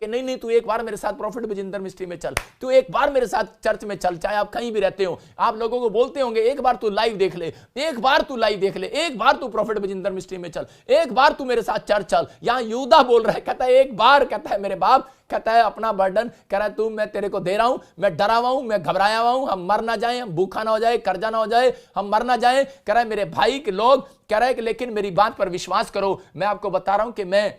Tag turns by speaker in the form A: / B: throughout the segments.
A: कि नहीं नहीं, तू एक बार मेरे साथ प्रॉफिट विजेंदर मिनिस्ट्री में चल, तू एक बार मेरे साथ चर्च में चल, चाहे आप कहीं भी रहते हो। आप लोगों को बोलते होंगे एक बार तू लाइव देख ले, एक बार तू लाइव देख ले, एक बार तू प्रॉफिट विजेंदर मिनिस्ट्री में चल, एक बार तू मेरे साथ चर्च चल। यहां यूदा बोल रहा है, कहता है एक बार, कहता है मेरे बाप, कहता है अपना बर्डन, कह रहा है तू, मैं तेरे को दे रहा हूं, मैं डरा हुआ हूं, मैं घबराया हुआ हूं, हम मर ना जाए, हम भूखा ना हो जाए, कर्जा ना हो जाए, हम मर ना जाए। कह रहा है मेरे भाई के लोग, कह रहा है कि लेकिन मेरी बात पर विश्वास करो। मैं आपको बता रहा हूं कि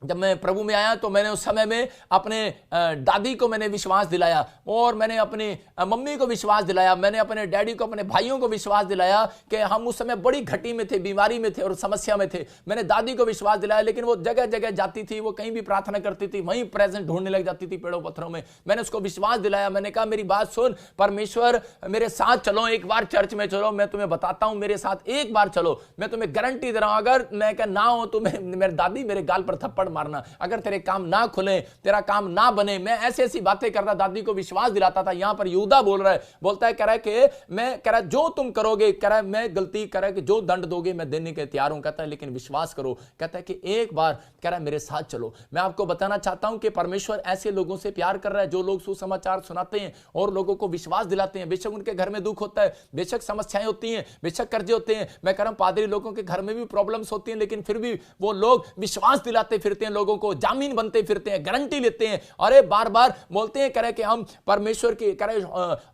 A: जब मैं प्रभु में आया तो मैंने उस समय में अपने दादी को मैंने विश्वास दिलाया, और मैंने अपनी मम्मी को विश्वास दिलाया, मैंने अपने डैडी को, अपने भाइयों को विश्वास दिलाया कि हम उस समय बड़ी घटी में थे, बीमारी में थे और समस्या में थे। मैंने दादी को विश्वास दिलाया, लेकिन वो जगह जगह जाती थी, वो कहीं भी प्रार्थना करती थी, वहीं प्रेजेंट ढूंढने लग जाती थी पेड़ों पत्थरों में। मैंने उसको विश्वास दिलाया, मैंने कहा मेरी बात सुन, परमेश्वर मेरे साथ चलो, एक बार चर्च में चलो, मैं तुम्हें बताता हूं, मेरे साथ एक बार चलो, मैं तुम्हें गारंटी दे रहा हूं, अगर मैं ना हो तो मेरे दादी मेरे गाल पर थप्पड़ मारना, अगर तेरे काम ना खुले, तेरा काम ना बने। मैं ऐसी ऐसी बातें करता, दादी को विश्वास दिलाता था। यहां पर यूदा बोल रहा है, बोलता है, कह रहा है कि मैं, कह रहा है जो तुम करोगे, कह रहा है मैं गलती, कह रहा है कि जो दंड दोगे मैं देने के तैयार हूं, कहता है लेकिन विश्वास करो, कहता है कि एक बार, कह रहा है मेरे साथ चलो। मैं आपको बताना चाहता हूं कि परमेश्वर ऐसे लोगों से प्यार कर रहा है जो लोग सुसमाचार सुनाते हैं और लोगों को विश्वास दिलाते हैं। बेशक उनके घर में दुख होता है, बेशक समस्याएं होती हैं, बेशक कर्जे होते हैं, मैं कह रहा हूं पादरी लोगों के घर में भी प्रॉब्लम्स होती हैं, लेकिन फिर भी वो लोग विश्वास दिलाते फिरते हैं लोगों को, जामीन बनते फिरते हैं, गारंटी लेते हैं, और बार बार बोलते हैं, करे कि हम परमेश्वर की, करे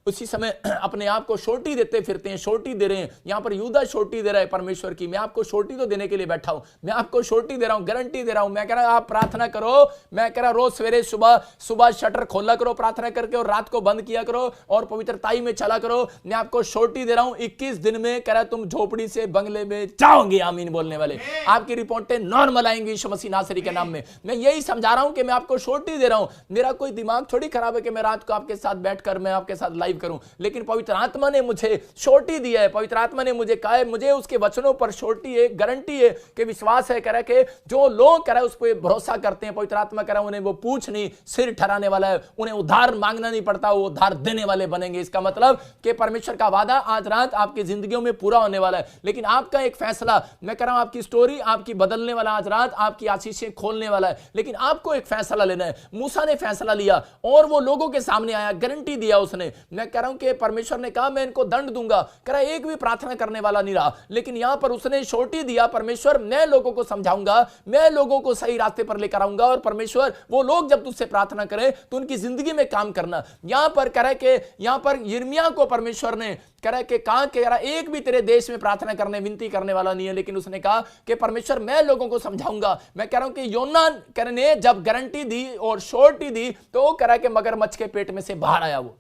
A: उसी समय अपने आप को शोटी देते फिरते हैं, शोटी दे रहे हैं। यहां पर यूदा शोटी दे रहा है परमेश्वर की, मैं आपको शोटी तो देने के लिए बैठा हूं, मैं आपको शोटी दे रहा हूं, गारंटी दे रहा हूं। मैं कह रहा आप प्रार्थना करो, मैं कह रहा रोज सवेरे सुबह शटर खोला करो प्रार्थना करके, और रात को बंद किया करो, और पवित्रताई में चला करो। मैं आपको शोटी दे रहा हूं, 21 दिन में कह रहा तुम झोपड़ी से बंगले में जाओगे। आमीन बोलने वाले, आपकी रिपोर्टें नॉर्मल आएंगी यीशु मसीह नासरी के नाम में। मैं यही समझा रहा हूं कि मैं आपको शोटी दे रहा हूं। मेरा कोई दिमाग थोड़ी खराब है कि मैं रात को आपके साथ बैठकर मैं आपके साथ लाइव करूं, लेकिन पवित्र आत्मा ने मुझे शोटी दिया है, पवित्र आत्मा ने मुझे कहा है, मुझे उसके वचनों पर शोटी है, गारंटी है कि विश्वास है, कह रहा कि जो लोग कह रहा उस पर भरोसा करते हैं, पवित्र आत्मा कह रहा उन्हें वो पूछ नहीं सिर ठहराने वाला है, उन्हें उधार मांगना नहीं पड़ता, वो उधार देने वाले बनेंगे। इसका मतलब कि परमेश्वर का वादा आज रात आपकी जिंदगियों में पूरा होने वाला है, लेकिन आपका एक फैसला, मैं कह रहा हूं आपकी स्टोरी आपकी बदलने वाला, आज रात आपकी आशीषें खोलने वाला है, लेकिन आपको एक फैसला लेना है। मूसा ने फैसला लिया और वो लोगों के सामने आया, गारंटी दिया उसने। मैं कह रहा हूं कि परमेश्वर ने कहा मैं इनको दंड दूंगा, कह रहा एक भी प्रार्थना करने वाला नहीं रहा, लेकिन यहां पर उसने शोटी दिया, परमेश्वर मैं लोगों को समझाऊंगा, मैं लोगों को सही रास्ते पर लेकर आऊंगा, और परमेश्वर वो लोग जब तुझसे प्रार्थना करें तो उनकी जिंदगी में काम करना। यहां पर कह रहा है कि यहां पर यिर्मयाह को परमेश्वर ने कह रहा है कि कहा कि एक भी तेरे देश में प्रार्थना करने विनती करने वाला नहीं है, लेकिन उसने कहा कि परमेश्वर मैं लोगों को समझाऊंगा। मैं कह रहा हूं कि योना ने जब गारंटी दी और शोर्टी दी तो कह रहा है कि मगरमच्छ के पेट में से बाहर आया। वो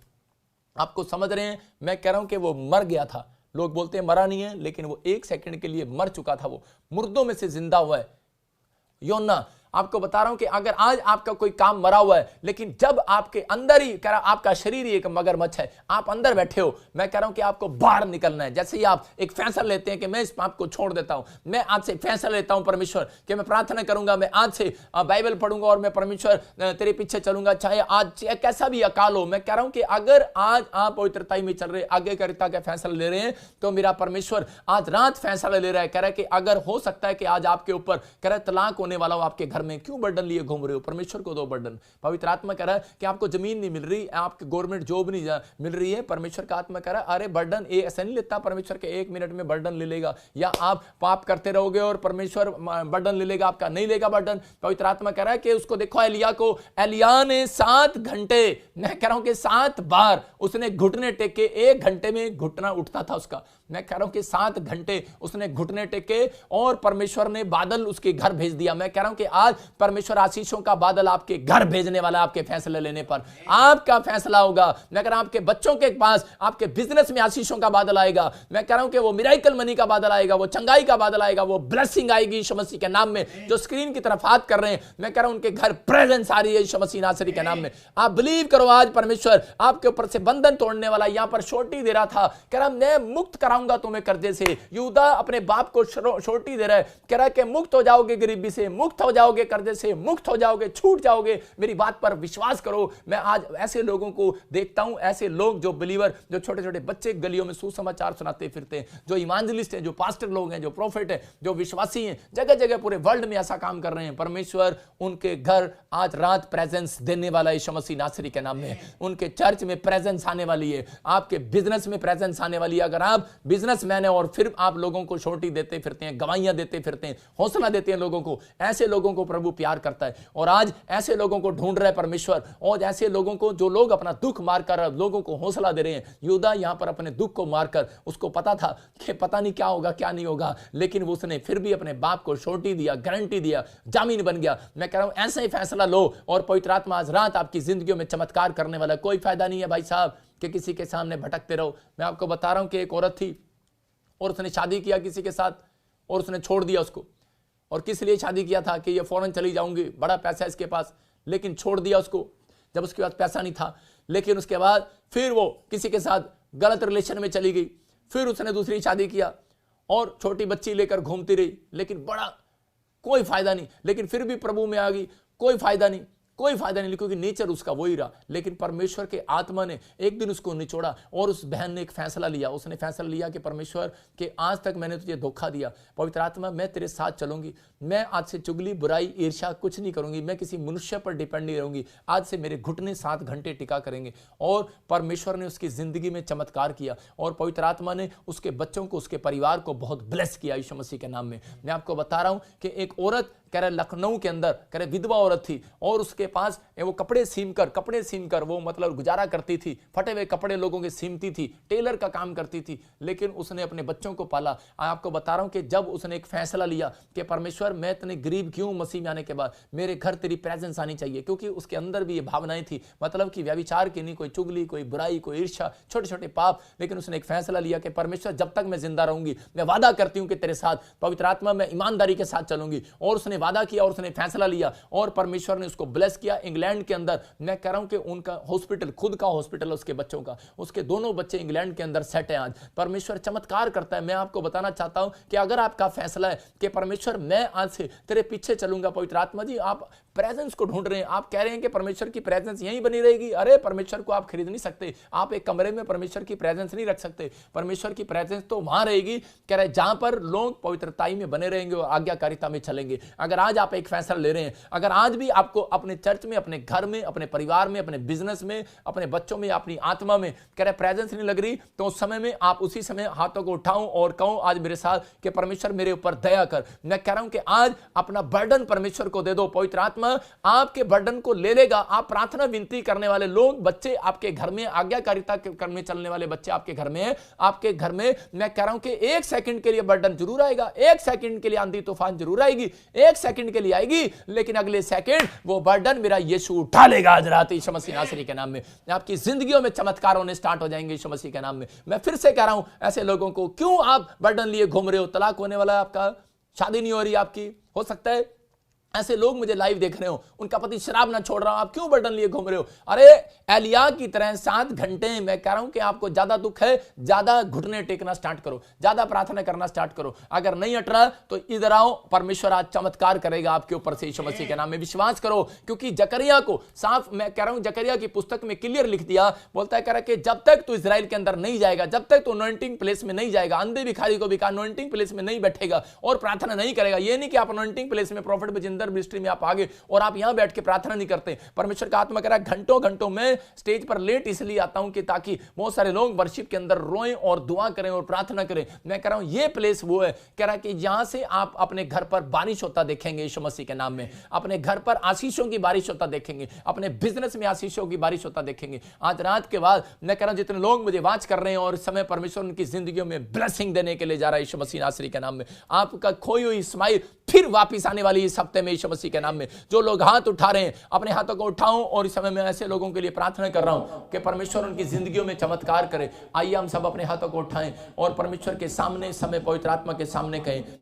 A: आपको समझ रहे हैं, मैं कह रहा हूं कि वो मर गया था। लोग बोलते हैं मरा नहीं है, लेकिन वो 1 सेकंड के लिए मर चुका था, वो मुर्दों में से जिंदा हुआ है। योना, आपको बता रहा हूं कि अगर आज आपका कोई काम मरा हुआ है, लेकिन जब आपके अंदर ही कह रहा आपका शरीर ही एक मगरमच्छ है, आप अंदर बैठे हो, मैं कह रहा हूं कि आपको बाहर निकलना है। जैसे ही आप एक फैसला लेते हैं कि मैं इस पाप को छोड़ देता हूं, मैं आज से फैसला लेता हूं परमेश्वर कि मैं प्रार्थना करूंगा, मैं आज से बाइबल पढ़ूंगा और मैं परमेश्वर तेरे पीछे चलूंगा, चाहे आज कैसा भी अकाल हो। मैं कह रहा हूं कि अगर आज आप पवित्रताई में चल रहे, आगे करता का फैसला ले रहे हैं, तो मेरा परमेश्वर आज रात फैसला ले रहा है, कह रहा है कि अगर हो सकता है कि आज आपके ऊपर कह रहा है तलाक होने वाला हो आपके घर में, क्यों बर्डन लिए घूम रहे हो? परमेश्वर को दो बर्डन। पवित्र आत्मा कह रहा है कि आपको जमीन नहीं मिल रही, आपके गवर्नमेंट जॉब नहीं मिल रही है, परमेश्वर का आत्मा कह रहा है अरे बर्डन ऐसा नहीं लेता परमेश्वर के 1 मिनट में बर्डन ले लेगा, या आप पाप करते रहोगे और परमेश्वर बर्डन ले लेगा आपका, नहीं लेगा बर्डन। पवित्र आत्मा कह रहा है कि उसको देखो एलिया को, एलिया ने 7 घंटे, मैं कह रहा हूं कि 7 बार उसने घुटने टेके, 1 घंटे में घुटना उठता था उसका। मैं कह रहा हूं कि 7 घंटे उसने घुटने टेके और परमेश्वर ने बादल उसके घर भेज दिया। मैं कह रहा हूं कि आज परमेश्वर आशीषों का बादल आपके घर भेजने वाला, आपके फैसले लेने पर आपका फैसला होगा। मैं कह रहा हूं आपके बच्चों के पास, आपके बिजनेस में आशीषों का बादल आएगा। मैं कह रहा हूं कि वो मिराइकल मनी का बादल आएगा, वो चंगाई का बादल आएगा, वो ब्लेसिंग आएगी यीशु मसीह के नाम में। जो स्क्रीन की तरफ हाथ कर रहे हैं, मैं कह रहा हूं उनके घर प्रेजेंस आ रही है यीशु मसीह नासरी के नाम में। आप बिलीव करो, आज परमेश्वर आपके ऊपर से बंधन तोड़ने वाला। यहां पर छोटी दे रहा था, कह रहा मैं मुक्त कराऊंगा छुड़ाऊंगा तुम्हें कर्जे से। यहूदा अपने बाप को छोटी दे रहा है, कह रहा है कि मुक्त हो जाओगे गरीबी से, मुक्त हो जाओगे कर्जे से, मुक्त हो जाओगे, छूट जाओगे, मेरी बात पर विश्वास करो। मैं आज ऐसे लोगों को देखता हूं, ऐसे लोग जो बिलीवर, जो छोटे छोटे बच्चे गलियों में सुसमाचार सुनाते फिरते हैं, जो इवांजलिस्ट हैं, जो पास्टर लोग हैं, जो प्रोफेट हैं, जो विश्वासी हैं, जगह जगह पूरे वर्ल्ड में ऐसा काम कर रहे हैं। परमेश्वर उनके घर आज रात प्रेजेंस देने वाला है यीशु मसीह नासरी के नाम में। उनके चर्च में प्रेजेंस आने वाली है, आपके बिजनेस में प्रेजेंस आने वाली है। अगर आप बिजनेसमैन है और फिर आप लोगों को छोटी देते फिरते हैं, गवाहियां देते फिरते हैं, हौसला देते हैं लोगों को, ऐसे लोगों को प्रभु प्यार करता है। और आज ऐसे लोगों को ढूंढ रहा है परमेश्वर, और ऐसे लोगों को जो लोग अपना दुख मारकर लोगों को हौसला दे रहे हैं। यहूदा यहां पर अपने दुख को मारकर, उसको पता था कि पता नहीं क्या होगा क्या नहीं होगा, लेकिन उसने फिर भी अपने बाप को छोटी दिया, गारंटी दिया, जामीन बन गया। मैं कह रहा हूं ऐसा ही फैसला लो और पवित्र आत्मा आज रात आपकी जिंदगियों में चमत्कार करने वाला। कोई फायदा नहीं है भाई साहब कि किसी के सामने भटकते रहो। मैं आपको बता रहा हूं कि एक औरत थी और उसने शादी किया किसी के साथ और उसने छोड़ दिया उसको। और किस लिए शादी किया था कि ये फौरन चली जाऊंगी, बड़ा पैसा है इसके पास, लेकिन छोड़ दिया उसको जब उसके पास पैसा नहीं था। लेकिन उसके बाद फिर वो किसी के साथ गलत रिलेशन में चली गई, फिर उसने दूसरी शादी किया और छोटी बच्ची लेकर घूमती रही, लेकिन बड़ा कोई फायदा नहीं। लेकिन फिर भी प्रभु में आ गई, कोई फायदा नहीं, कोई फायदा नहीं, क्योंकि नेचर उसका वही रहा। लेकिन परमेश्वर के आत्मा ने एक दिन उसको निचोड़ा और उस बहन ने एक फैसला लिया। उसने फैसला लिया कि परमेश्वर के आज तक मैंने तुझे धोखा दिया, पवित्र आत्मा मैं तेरे साथ चलूंगी, मैं आज से चुगली बुराई ईर्ष्या कुछ नहीं करूंगी, मैं किसी मनुष्य पर डिपेंड नहीं रहूंगी, आज से मेरे घुटने 7 घंटे टिका करेंगे। और परमेश्वर ने उसकी जिंदगी में चमत्कार किया और पवित्र आत्मा ने उसके बच्चों को, उसके परिवार को बहुत ब्लेस किया यीशु मसीह के नाम में। मैं आपको बता रहा हूं कि एक औरत कह रहे लखनऊ के अंदर, कह रहे विधवा औरत थी और उसके पास वो कपड़े सीम कर वो मतलब गुजारा करती थी, फटे हुए कपड़े लोगों के सीमती थी, टेलर का काम करती थी, लेकिन उसने अपने बच्चों को पाला। आपको बता रहा हूं कि जब उसने एक फैसला लिया कि परमेश्वर मैं इतने गरीब क्यों, मसीह में आने के बाद मेरे घर तेरी प्रेजेंस आनी चाहिए, क्योंकि उसके अंदर भी ये भावनाएं थी, मतलब कि व्यभिचार की नहीं, कोई चुगली, कोई बुराई, कोई ईर्ष्या, छोटे छोटे पाप। लेकिन उसने एक फैसला लिया कि परमेश्वर जब तक मैं जिंदा रहूंगी मैं वादा करती हूं कि तेरे साथ पवित्र आत्मा मैं ईमानदारी के साथ चलूंगी। और उसने वादा किया और उसने फैसला लिया और परमेश्वर ने उसको ब्लेस किया। इंग्लैंड के अंदर मैं कह रहा हूं कि उनका हॉस्पिटल, खुद का हॉस्पिटल उसके बच्चों का, उसके दोनों बच्चे इंग्लैंड के अंदर सेट हैं आज। परमेश्वर चमत्कार करता है। मैं आपको बताना चाहता हूं कि अगर आपका फैसला है कि परमेश्वर मैं आज से तेरे पीछे चलूंगा, पवित्र आत्मा जी आप प्रेजेंस को ढूंढ रहे हैं, आप कह रहे हैं कि परमेश्वर की प्रेजेंस यहीं बनी रहेगी। अरे परमेश्वर को आप खरीद नहीं सकते, आप एक कमरे में परमेश्वर की प्रेजेंस नहीं रख सकते। परमेश्वर की प्रेजेंस तो वहां रहेगी, कह रहे जहां पर लोग पवित्रताई में बने रहेंगे और आज्ञाकारिता में चलेंगे। अगर आज आप एक फैसला ले रहे हैं, अगर आज भी आपको अपने चर्च में, अपने घर में, अपने परिवार में, अपने बिजनेस में, अपने बच्चों में, अपनी आत्मा में कह रहे प्रेजेंस नहीं लग रही, तो उस समय में आप उसी समय हाथों को उठाऊं और कहूं आज मेरे साथ कि परमेश्वर मेरे ऊपर दया कर। मैं कह रहा हूं कि आज अपना बर्डन परमेश्वर को दे दो, पवित्र आत्मा आपके बर्डन को ले लेगा। आप प्रार्थना विनती करने वाले लोग, बच्चे आपके घर में, आज्ञाकारिता में चलने वाले बच्चे आपके घर में, आपके घर में मैं कह रहा हूं कि 1 सेकंड के लिए बर्डन जरूर आएगा, 1 सेकंड के लिए आंधी तूफान जरूर आएगी, 1 सेकंड के लिए आएगी, लेकिन अगले सेकंड वो बर्डन मेरा यीशु उठा लेगा आज रात यीशु मसीह नासरी के नाम में। आपकी जिंदगियों में चमत्कार होने स्टार्ट हो जाएंगे यीशु मसीह के नाम में। मैं फिर से कह रहा हूं ऐसे लोगों को, क्यों आप बर्डन लिए घूम रहे हो? तलाक होने वाला है आपका, शादी नहीं हो रही आपकी, हो सकता है ऐसे लोग मुझे लाइव देख रहे हो, उनका पति शराब ना छोड़ रहा हो, आप क्यों बर्डन लिए घूम रहे हो? अरे एलिया की तरह 7 घंटे, मैं कह रहा हूं कि आपको ज्यादा दुख है, ज्यादा घुटने टेकना स्टार्ट करो, ज्यादा प्रार्थना करना स्टार्ट करो। अगर नहीं हट रहा तो इधर आओ, परमेश्वर आज चमत्कार करेगा आपके ऊपर से यीशु मसीह के नाम में। विश्वास करो, क्योंकि जकरिया को साफ, मैं कह रहा हूं जकरिया की पुस्तक में क्लियर लिख दिया, बोलता है कह रहा कि जब तक तू इजराइल के अंदर नहीं जाएगा, जब तक तू अनॉइंटिंग प्लेस में नहीं जाएगा, अंधे भिखारी को भी कहा अनॉइंटिंग प्लेस में नहीं बैठेगा और प्रार्थना नहीं करेगा। ये नहीं कि आप अनॉइंटिंग प्लेस में, प्रॉफिट बजिंदर मिनिस्ट्री में आप आगे और आप यहां बैठ के प्रार्थना नहीं करते। परमेश्वर का आत्मा कह रहा है घंटों घंटों में स्टेज पर लेट इसलिए आता हूं कि ताकि बहुत सारे लोग वर्शिप के अंदर रोएं और दुआ करें और प्रार्थना करें। मैं कह रहा हूं ये प्लेस वो है, कह रहा है कि यहां से आप अपने घर पर बारिश होता देखेंगे यीशु मसीह के नाम में, अपने घर पर आशीषों की बारिश होता देखेंगे, अपने बिजनेस में आशीषों की बारिश होता देखेंगे। आज रात के बाद मैं कह रहा हूं जितने लोग मुझे वाच कर रहे हैं और इस समय परमेश्वर उनकी जिंदगियों में ब्लेसिंग देने के लिए जा रहा है यीशु मसीह नासरी के नाम में। आपका खोई हुई स्माइल फिर वापस आने वाली इस हफ्ते में यीशु मसीह के नाम में। जो लोग हाथ उठा रहे हैं अपने हाथों को उठाऊं और इस समय मैं ऐसे लोगों के लिए प्रार्थना कर रहा हूं कि परमेश्वर उनकी जिंदगियों में चमत्कार करे। आइए हम सब अपने हाथों को उठाएं और परमेश्वर के सामने समय पवित्र आत्मा के सामने कहें,